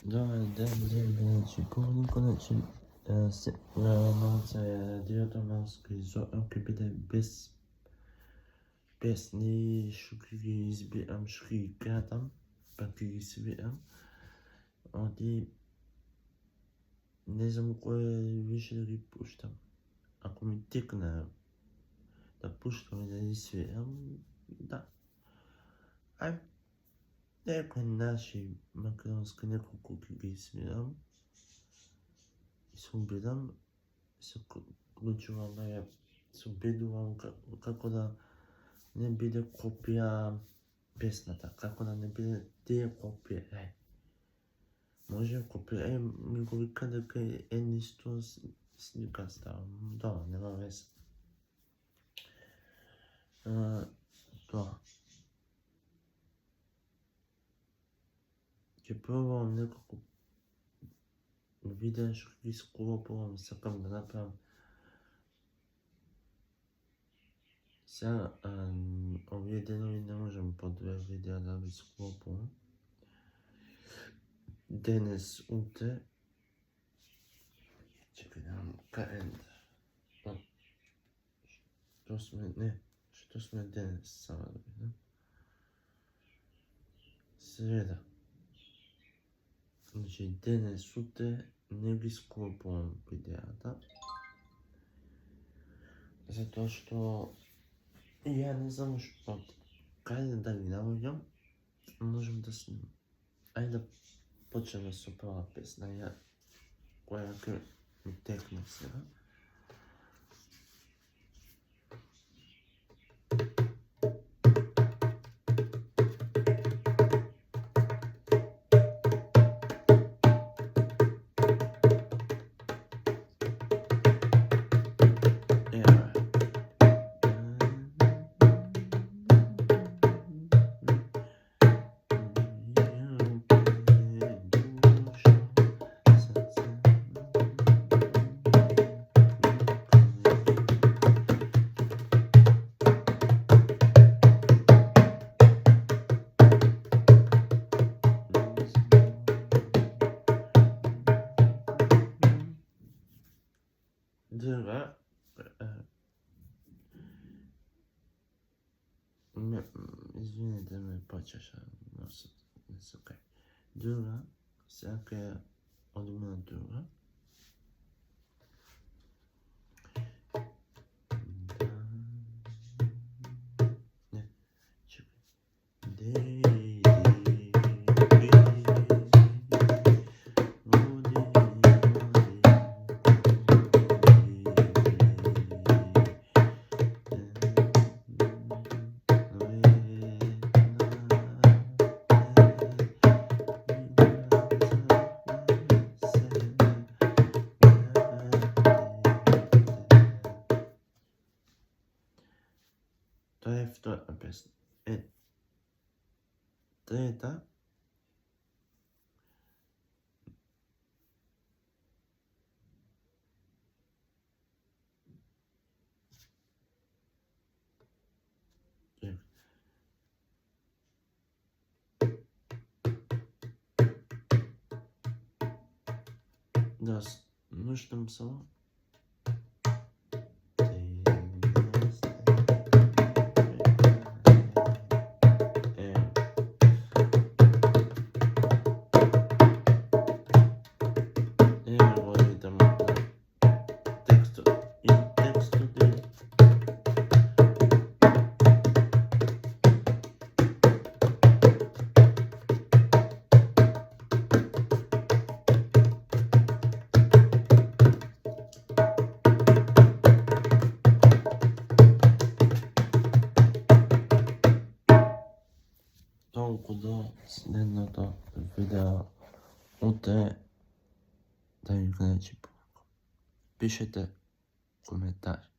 Добар ден, значи, поводинко, значи, новце дијатомалски зојам ќе биде без песни, што ќе ги избирам, што ќе ги кратам, па ќе ги свирам. Оди, не знам кој више да ги пуштам. Ако ми текне да пуштам и да ги свирам, да. Ај, некој наши македонски неколку ќе ги свирам и се обидам, се клучувам, се обидувам како да не биде копија песната, како да не биде тие копија, може копија, ми го вика дека е нисто слика ставам, добро, нема везе. Тоа. Ќе пробувам неколку видеа што ги склопувам, сакам да направам. Сега, овие денови не можам по 2 видеа да ги склопувам. Денес, утре, чекај да имам календар. Што сме денес, само да видам. Среда. Значи, денес, утре, не ги склопувам видеата. Затоа што ја не знам што, каде да ги наоѓам, можам да снимам. Ајде да почнеме со прва песна, која ќе ми текне сега. Друга, извинете ме почеша носот, не се окей. Друга, сега ќе одиме на друга. Не, чекај. Тоа е втора песна. Трета. Да слушам само. Толку до следното видео утре да ви гледачи. Пишете коментар.